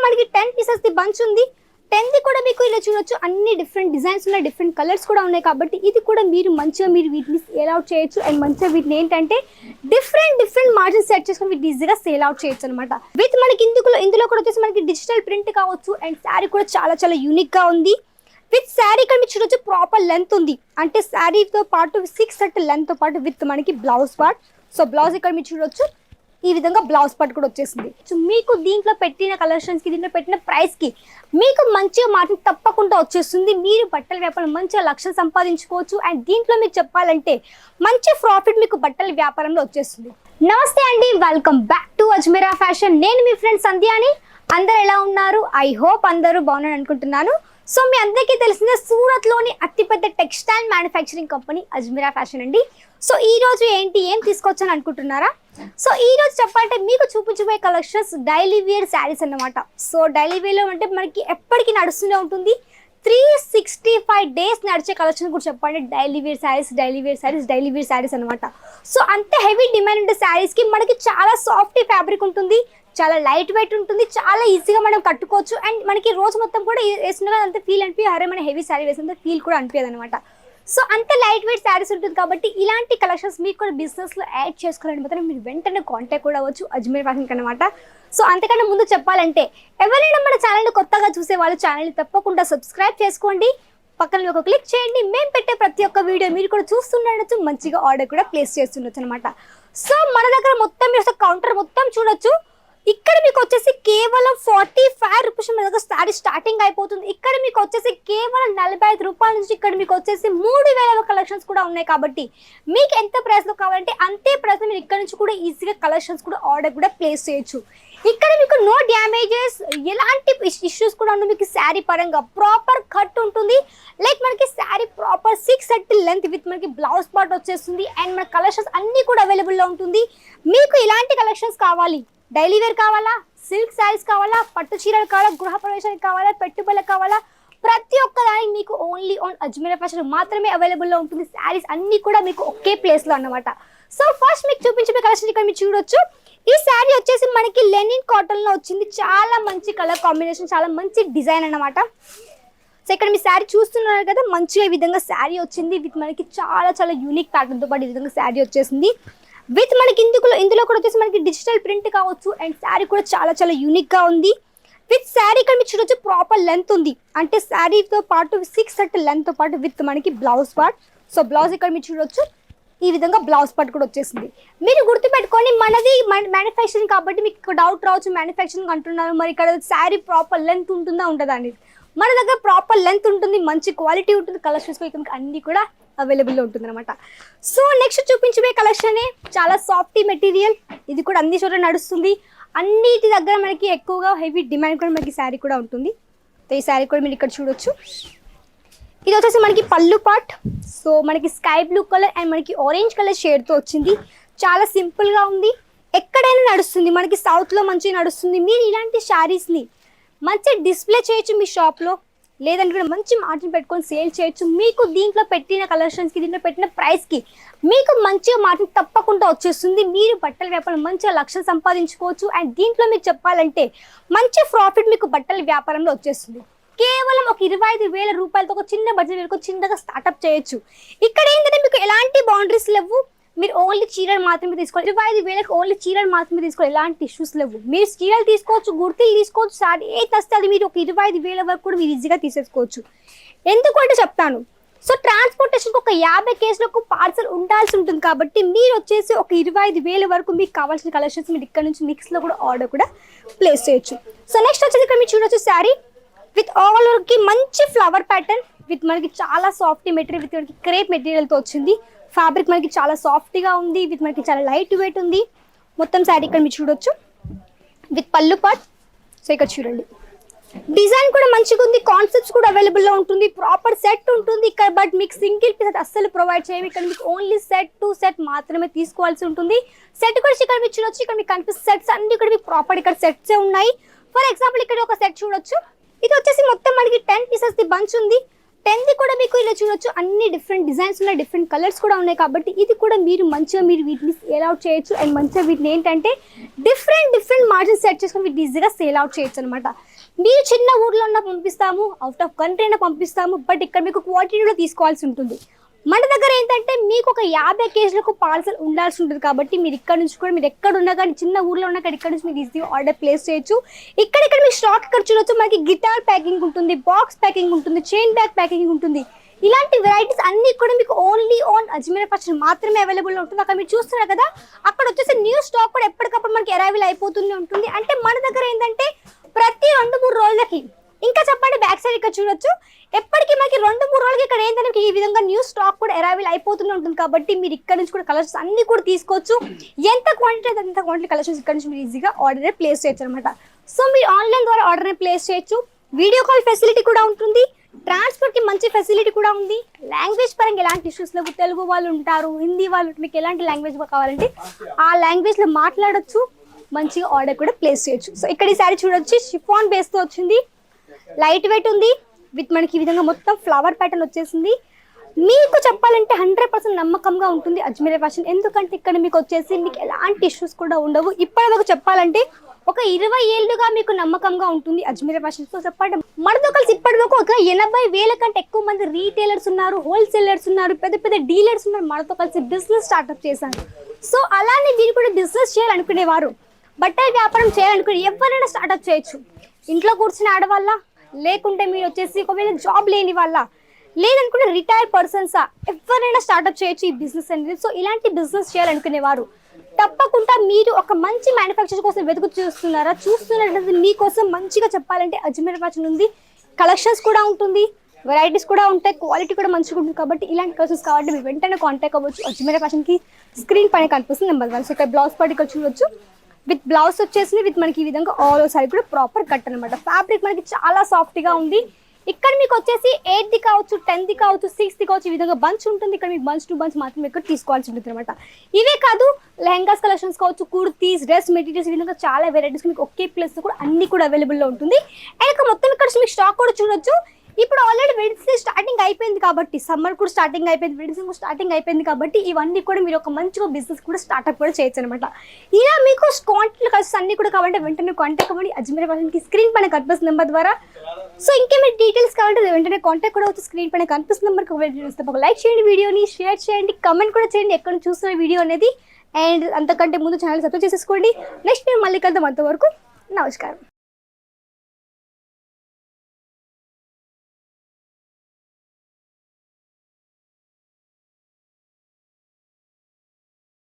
మనకి 10 pieces the bunch ఉంది. 10 the కూడా మీకు ఇలా చూడొచ్చు, అన్ని డిఫరెంట్ డిజైన్స్ ఉన్నాయి, డిఫరెంట్ కలర్స్ కూడా ఉన్నాయి. కాబట్టి ఇది కూడా మీరు మంచిగా మీరు వీటిని సేల్ అవుట్ చేయొచ్చు. అండ్ మంచిగా వీటిని ఏంటంటే డిఫరెంట్ మార్జిన్ సెట్ చేసుకొని వీటిని ఈజీగా సేల్ అవుట్ చేయొచ్చు అనమాట. విత్ మనకి ఇందులో కూడా వచ్చేసి మనకి డిజిటల్ ప్రింట్ కావచ్చు. అండ్ శారీ కూడా చాలా యూనిక్ గా ఉంది. విత్ శారీ ఇక్కడ మీరు చూడొచ్చు ప్రాపర్ లెంత్ ఉంది, అంటే శారీతో పాటు 6 సెట్ లెంత్ తో పాటు విత్ మనకి బ్లౌజ్ పార్ట్. సో బ్లౌజ్ ఇక్కడ మీరు చూడొచ్చు, ఈ విధంగా బ్లౌజ్ పార్ట్ కూడా వచ్చేసింది. సో మీకు దీంట్లో పెట్టిన కలెక్షన్స్ కి, దీంట్లో పెట్టిన ప్రైస్ కి మీకు మంచిగా మార్జిన్ తప్పకుండా వచ్చేస్తుంది. మీరు బట్టల వ్యాపారం మంచిగా లక్షలు సంపాదించుకోవచ్చు. అండ్ దీంట్లో మీకు చెప్పాలంటే మంచి ప్రాఫిట్ మీకు బట్టల వ్యాపారంలో వచ్చేస్తుంది. నమస్తే అండి, welcome back to Ajmeera fashion. నేను మీ ఫ్రెండ్ సంధ్యాని. అందరు ఎలా ఉన్నారు? ఐ హోప్ అందరూ బాగున్నారు అనుకుంటున్నాను. సో మీ అందరికీ తెలిసిందే, సూరత్ లోని అతిపెద్ద textile manufacturing company Ajmeera fashion అండి. సో ఈ రోజు ఏం తీసుకొచ్చాను అనుకుంటున్నారా? సో ఈ రోజు చెప్పాలంటే మీకు చూపించబోయే కలెక్షన్స్ డైలీ వేర్ శారీస్ అన్నమాట. సో డైలీ వేర్ లో అంటే మనకి ఎప్పటికీ నడుస్తూనే ఉంటుంది, 365 డేస్ నడిచే కలెక్షన్ కూడా చెప్పండి. డైలీ వేర్ శారీస్ అనమాట. సో అంత హెవీ డిమాండ్ ఉండే శారీస్ కి మనకి చాలా సాఫ్ట్ ఫ్యాబ్రిక్ ఉంటుంది, చాలా లైట్ వెయిట్ ఉంటుంది, చాలా ఈజీగా మనం కట్టుకోవచ్చు. అండ్ మనకి రోజు మొత్తం కూడా వేసిన అంత ఫీల్ అనిపి, అరే మన హెవీ శారీ వేసినంత ఫీల్ కూడా అనిపించదు అనమాట. సో అంత లైట్ వెయిట్ శారీస్ ఉంటుంది. కాబట్టి ఇలాంటి కలెక్షన్స్ మీకు కూడా బిజినెస్లో యాడ్ చేసుకోవాలని మాత్రం మీరు వెంటనే కాంటాక్ట్ కూడా అవ్వచ్చు అజ్మీర్ ఫ్యాషన్కి అనమాట. సో అంతకన్నా ముందు చెప్పాలంటే, ఎవరైనా మన ఛానల్ని కొత్తగా చూసే వాళ్ళు ఛానల్ని తప్పకుండా సబ్స్క్రైబ్ చేసుకోండి, పక్కన ఒక క్లిక్ చేయండి. మేము పెట్టే ప్రతి ఒక్క వీడియో మీరు కూడా చూస్తుండొచ్చు, మంచిగా ఆర్డర్ కూడా ప్లేస్ చేస్తుండొచ్చు అనమాట. సో మన దగ్గర మొత్తం మీరు కౌంటర్ మొత్తం చూడొచ్చు. ఇక్కడ మీకు వచ్చేసి కేవలం 45 రూపీస్ మన దగ్గర శారీ స్టార్టింగ్ అయిపోతుంది. ఇక్కడ మీకు వచ్చేసి కేవలం 45 రూపాయల నుంచి ఇక్కడ మీకు వచ్చేసి 3000 కలెక్షన్స్ కూడా ఉన్నాయి. కాబట్టి మీకు ఎంత ప్రైస్లో కావాలంటే అంతే ప్రైస్ మీరు ఇక్కడ నుంచి కూడా ఈజీగా కలెక్షన్స్ కూడా ఆర్డర్ కూడా ప్లేస్ చేయొచ్చు. ఇక్కడ మీకు నో డ్యామేజెస్, ఎలాంటి ఇష్యూస్ కూడా ఉండవు. మీకు శారీ పరంగా ప్రాపర్ కట్ ఉంటుంది. లైక్ మనకి sari proper 6 set length with మనకి బ్లౌజ్ పార్ట్ వచ్చేస్తుంది. అండ్ మన కలెక్షన్స్ అన్ని కూడా అవైలబుల్లో ఉంటుంది. మీకు ఇలాంటి కలెక్షన్స్ కావాలి, డైలీ వేర్ కావాలా, సిల్క్ శారీస్ కావాలా, పట్టు చీరలు కావాలా, గృహ ప్రవేశానికి కావాలా, పెట్టుబడులకు కావాలా, ప్రతి ఒక్క దానికి మీకు ఓన్లీ ఆన్ అజ్మీరా ఫ్యాషన్ మాత్రమే అవైలబుల్లో ఉంటుంది. శారీస్ అన్ని కూడా మీకు ఒకే ప్లేస్లో అన్నమాట. సో ఫస్ట్ మీకు చూపించే కలెక్షన్ ఇక్కడ మీరు చూడొచ్చు. ఈ శారీ వచ్చేసి మనకి లెనిన్ కాటన్లో వచ్చింది. చాలా మంచి కలర్ కాంబినేషన్, చాలా మంచి డిజైన్ అన్నమాట. సో ఇక్కడ మీ శారీ చూస్తున్నారు కదా, మంచిగా ఈ విధంగా శారీ వచ్చింది. విత్ మనకి చాలా యూనిక్ ప్యాటర్న్తో పాటు ఈ విధంగా శారీ వచ్చేసింది. విత్ మనకి ఇందులో కూడా వచ్చేసి మనకి డిజిటల్ ప్రింట్ కావచ్చు. అండ్ శారీ కూడా చాలా యూనిక్ గా ఉంది. విత్ శారీ ఇక్కడ మీరు చూడొచ్చు ప్రాపర్ లెంత్ ఉంది, అంటే శారీతో పాటు 6 సెట్ లెంత్ తో పాటు విత్ మనకి బ్లౌజ్ పార్ట్. సో బ్లౌజ్ ఇక్కడ మీరు చూడొచ్చు, ఈ విధంగా బ్లౌజ్ పార్ట్ కూడా వచ్చేసింది. మీరు గుర్తుపెట్టుకోండి, మనది మ్యానుఫ్యాక్చరింగ్ కాబట్టి మీకు డౌట్ రావచ్చు, మ్యానుఫ్యాక్చరింగ్ అంటున్నారు మరి ఇక్కడ శారీ ప్రాపర్ లెంత్ ఉంటుందా ఉండదా అనేది. మన దగ్గర ప్రాపర్ లెంత్ ఉంటుంది, మంచి క్వాలిటీ ఉంటుంది, కలెక్షన్స్ అన్ని కూడా అవైలబుల్లో ఉంటుంది అనమాట. సో నెక్స్ట్ చూపించే కలెక్షన్ చాలా సాఫ్టీ మెటీరియల్, ఇది కూడా అన్ని చోట్ల నడుస్తుంది. అన్నిటి దగ్గర మనకి ఎక్కువగా హెవీ డిమాండ్ కూడా మనకి శారీ కూడా ఉంటుంది. ఈ శారీ కూడా మీరు ఇక్కడ చూడొచ్చు. ఇది వచ్చేసి మనకి పళ్ళు పార్ట్. సో మనకి స్కై బ్లూ కలర్ అండ్ మనకి ఆరెంజ్ కలర్ షేడ్తో వచ్చింది. చాలా సింపుల్గా ఉంది, ఎక్కడైనా నడుస్తుంది, మనకి సౌత్లో మంచిగా నడుస్తుంది. మీరు ఇలాంటి శారీస్ని మంచి డిస్ప్లే చేయొచ్చు మీ షాప్లో, లేదంటే కూడా మంచి మార్జిన్ పెట్టుకొని సేల్ చేయొచ్చు. మీకు దీంట్లో పెట్టిన కలెక్షన్స్కి, దీంట్లో పెట్టిన ప్రైస్కి మీకు మంచిగా మార్జిన్ తప్పకుండా వచ్చేస్తుంది. మీరు బట్టల వ్యాపారం మంచిగా లక్షలు సంపాదించుకోవచ్చు. అండ్ దీంట్లో మీకు చెప్పాలంటే మంచి ప్రాఫిట్ మీకు బట్టల వ్యాపారంలో వచ్చేస్తుంది. కేవలం ఒక 25,000 రూపాయలతో ఒక చిన్న బడ్జెట్ పెట్టుకొని చిన్నగా స్టార్ట్అప్ చేయొచ్చు. ఇక్కడ ఏంటంటే మీకు ఎలాంటి బౌండరీస్ లేవు, మీరు ఓన్లీ చీరలు మాత్రమే తీసుకోవాలి. 25,000కి ఓన్లీ చీరలు మాత్రమే తీసుకోవాలి, ఎలాంటి ఇష్యూస్ లేవు. మీరు చీరలు తీసుకోవచ్చు, గుర్తులు తీసుకోవచ్చు, సారీ ఏది వస్తే అది మీరు ఒక 25,000 వరకు కూడా మీరు ఈజీగా తీసేసుకోవచ్చు. ఎందుకంటే చెప్తాను, సో ట్రాన్స్పోర్టేషన్కి ఒక 50 కేసులకు పార్సల్ ఉండాల్సి ఉంటుంది. కాబట్టి మీరు వచ్చేసి ఒక 25,000 వరకు మీకు కావాల్సిన కలెక్షన్స్ మీరు ఇక్కడ నుంచి మిక్స్లో కూడా ఆర్డర్ కూడా ప్లేస్ చేయొచ్చు. సో నెక్స్ట్ వచ్చేసి ఇక్కడ మీరు చూడొచ్చు శారీ విత్ ఆల్ ఓవర్కి మంచి ఫ్లవర్ ప్యాటర్న్ విత్ మనకి చాలా సాఫ్ట్ మెటీరియల్, విత్ మనకి క్రేప్ మెటీరియల్తో వచ్చింది. ఫ్యాబ్రిక్ మనకి చాలా సాఫ్ట్గా ఉంది, విత్ మనకి చాలా లైట్ వెయిట్ ఉంది. మొత్తం శారీ ఇక్కడ మీరు చూడొచ్చు విత్ పళ్ళు పార్ట్. సో ఇక్కడ చూడండి, డిజైన్ కూడా మంచిగా ఉంది, కాన్సెప్ట్స్ కూడా అవైలబుల్లో ఉంటుంది, ప్రాపర్ సెట్ ఉంటుంది ఇక్కడ. బట్ మీకు సింగిల్ పీస్ అస్సలు ప్రొవైడ్ చేయము. ఇక్కడ మీకు ఓన్లీ సెట్ టు సెట్ మాత్రమే తీసుకోవాల్సి ఉంటుంది. సెట్ కూడా ఇక్కడ మీరు చూడొచ్చు, ఇక్కడ మీకు కనిపిస్తే సెట్స్ అన్ని ఇక్కడ మీకు ప్రాపర్ ఇక్కడ సెట్సే ఉన్నాయి. ఫర్ ఎగ్జాంపుల్ ఇక్కడ ఒక సెట్ చూడొచ్చు. ఇది వచ్చేసి మొత్తం మనకి 10 పీసెస్ ది బంచ్ ఉంది. 10ది కూడా మీకు ఇలా చూడొచ్చు, అన్ని డిఫరెంట్ డిజైన్స్ ఉన్నాయి, డిఫరెంట్ కలర్స్ కూడా ఉన్నాయి కాబట్టి ఇది కూడా మీరు మంచిగా మీరు వీటిని సేల్ అవుట్ చేయొచ్చు. అండ్ మంచిగా వీటిని ఏంటంటే డిఫరెంట్ మార్జిన్స్ సెట్ చేసుకొని వీటిని ఈజీగా సేల్ అవుట్ చేయొచ్చు అనమాట. మీరు చిన్న ఊర్లో ఉన్న పంపిస్తాము, అవుట్ ఆఫ్ కంట్రీ అయినా పంపిస్తాము, బట్ ఇక్కడ మీకు క్వాంటిటీలో తీసుకోవాల్సి ఉంటుంది. మన దగ్గర ఏంటంటే మీకు ఒక 50 కేజీలకు పార్సల్ ఉండాల్సి ఉంటుంది కాబట్టి మీరు ఇక్కడ నుంచి కూడా మీరు ఎక్కడ ఉన్నా కానీ చిన్న ఊర్లో ఉన్నా కానీ ఇక్కడ నుంచి మీరు ఈజీగా ఆర్డర్ ప్లేస్ చేయొచ్చు. ఇక్కడ మీకు స్టాక్ ఇక్కడ చూడొచ్చు, మనకి గిటార్ ప్యాకింగ్ ఉంటుంది, బాక్స్ ప్యాకింగ్ ఉంటుంది, చైన్ బ్యాగ్ ప్యాకింగ్ ఉంటుంది. ఇలాంటి వెరైటీస్ అన్ని కూడా మీకు ఓన్లీ ఆన్ అజ్మీర్ ఫ్యాషన్ మాత్రమే అవైలబుల్ ఉంటుంది. అక్కడ మీరు చూస్తున్నారు కదా, అక్కడ వచ్చేసి న్యూ స్టాక్ కూడా ఎప్పటికప్పుడు మనకి అరైవల్ అయిపోతూనే ఉంటుంది. అంటే మన దగ్గర ఏంటంటే ప్రతి 2-3 రోజులకి, ఇంకా చెప్పండి బ్యాక్ సైడ్ ఇక్కడ చూడొచ్చు, ఎప్పటికీ మనకి 2-3 రోజులకి ఇక్కడ ఏంటంటే ఈ విధంగా న్యూ స్టాక్ కూడా అరైవల్ అయిపోతూనే ఉంటుంది. కాబట్టి మీరు ఇక్కడ నుంచి కూడా కలెక్షన్స్ అన్ని కూడా తీసుకోవచ్చు. ఎంత క్వాంటిటీ అంత క్వాంటిటీ కలెక్షన్స్ ఇక్కడ నుంచి మీరు ఈజీగా ఆర్డర్ ప్లేస్ చేయొచ్చు అనమాట. సో మీరు ఆన్లైన్ ద్వారా ఆర్డర్ ప్లేస్ చేయొచ్చు. వీడియో కాల్ ఫెసిలిటీ కూడా ఉంటుంది, ట్రాన్స్పోర్ట్ కి మంచి ఫెసిలిటీ కూడా ఉంది. లాంగ్వేజ్ పరంగా ఎలాంటి ఇష్యూస్ లేవు. తెలుగు వాళ్ళు ఉంటారు, హిందీ వాళ్ళు, మీకు ఎలాంటి లాంగ్వేజ్ కావాలంటే ఆ లాంగ్వేజ్ లో మాట్లాడొచ్చు, మంచిగా ఆర్డర్ కూడా ప్లేస్ చేయొచ్చు. సో ఇక్కడ ఈ సారీ చూడొచ్చు, షిఫాన్ బేస్ తో వచ్చింది, లైట్ వెయిట్ ఉంది, విత్ మనకి ఈ విధంగా మొత్తం ఫ్లవర్ ప్యాటర్న్ వచ్చేసింది. మీకు చెప్పాలంటే 100% నమ్మకంగా ఉంటుంది అజ్మీర్ ఫ్యాషన్. ఎందుకంటే ఇక్కడ మీకు వచ్చేసి మీకు ఎలాంటి ఇష్యూస్ కూడా ఉండవు. ఇప్పటివరకు చెప్పాలంటే ఒక 20 ఏళ్ళుగా మీకు నమ్మకంగా ఉంటుంది అజ్మీర్ ఫ్యాషన్. సో చెప్పండి, మనతో కలిసి ఇప్పటివరకు ఒక 80,000 కంటే ఎక్కువ మంది రీటైలర్స్ ఉన్నారు, హోల్సేలర్స్ ఉన్నారు, పెద్ద డీలర్స్ ఉన్నారు, మనతో కలిసి బిజినెస్ స్టార్ట్అప్ చేశారు. సో అలానే మీరు కూడా బిజినెస్ చేయాలనుకునేవారు, బట్టల వ్యాపారం చేయాలనుకునే ఎవరైనా స్టార్ట్అప్ చేయొచ్చు. ఇంట్లో కూర్చుని ఆడవాళ్ళ, లేకుంటే మీరు వచ్చేసి ఒకవేళ జాబ్ లేని వాళ్ళ, లేదనుకుంటే రిటైర్డ్ పర్సన్సా, ఎవరైనా స్టార్ట్అప్ చేయొచ్చు ఈ బిజినెస్ అనేది. సో ఇలాంటి బిజినెస్ చేయాలనుకునేవారు తప్పకుండా మీరు ఒక మంచి మ్యానుఫ్యాక్చర్ కోసం చూస్తున్నట్టు మీకోసం మంచిగా చెప్పాలంటే అజ్మీర్ ఫ్యాషన్ ఉంది. కలెక్షన్స్ కూడా ఉంటుంది, వెరైటీస్ కూడా ఉంటాయి, క్వాలిటీ కూడా మంచిగా ఉంటుంది. కాబట్టి ఇలాంటి కలెక్షన్స్ కావాలంటే మీరు వెంటనే కాంటాక్ట్ అవ్వచ్చు. అజ్మీర్ ఫ్యాషన్కి స్క్రీన్ పైన కనిపిస్తుంది నెంబర్ 1. సో ఇక్కడ బ్లౌజ్ పార్ట్ ఇక్కడ చూడొచ్చు, విత్ బ్లౌజ్ వచ్చేసి విత్ మనకి ఈ విధంగా ఆల్ ఓవర్ సారీ కూడా ప్రాపర్ కట్ అనమాట. ఫ్యాబ్రిక్ మనకి చాలా సాఫ్ట్గా ఉంది. ఇక్కడ మీకు వచ్చేసి 8ది కావచ్చు, 10ది కావచ్చు, 6ది కావచ్చు, ఈ విధంగా బంచ్ ఉంటుంది. ఇక్కడ మీకు బంచ్ టు బంచ్ మాత్రం ఇక్కడ తీసుకోవాల్సి ఉంటుంది అనమాట. ఇవే కాదు, లెహంగాస్ కలెక్షన్స్ కావచ్చు, కుర్తీస్, డ్రెస్ మెటీరియల్స్, ఈ విధంగా చాలా వెరైటీస్ మీకు ఒకే ప్లేస్ కూడా అన్ని కూడా అవైలబుల్లో ఉంటుంది. అండ్ ఇక్కడ మొత్తం ఇక్కడ మీకు స్టాక్ కూడా చూడొచ్చు. ఇప్పుడు ఆల్రెడీ వెడ్నెస్డే స్టార్టింగ్ అయిపోయింది కాబట్టి, సమ్మర్ కూడా స్టార్టింగ్ అయిపోయింది, వెడ్నెస్డే కూడా స్టార్టింగ్ అయిపోయింది కాబట్టి ఇవన్నీ కూడా మీరు ఒక మంచిగా బిజినెస్ కూడా స్టార్ట్అప్ కూడా చేయొచ్చు అనమాట. ఇలా మీకు క్వాంటిటీ కలిసి అన్ని కూడా కావాలంటే వెంటనే కాంటాక్ట్ అవ్వండి అజ్మీర్ ఫ్యాషన్కి స్క్రీన్ పైన కనిపిస్తున్న నెంబర్ ద్వారా. సో ఇంకేమైనా డీటెయిల్స్ కావాలంటే వెంటనే కాంటాక్ట్ కూడా అవుతుంది. స్క్రీన్ పైన కనిపిస్తున్న నెంబర్కి ఒక లైక్ చేయండి, వీడియోని షేర్ చేయండి, కమెంట్ కూడా చేయండి ఎక్కడ చూస్తున్న వీడియో అనేది. అండ్ అంతకంటే ముందు ఛానల్ సబ్స్క్రైబ్ చేసేసుకోండి. నెక్స్ట్ మేము మళ్ళీ కలుద్దాం. అంతవరకు నమస్కారం.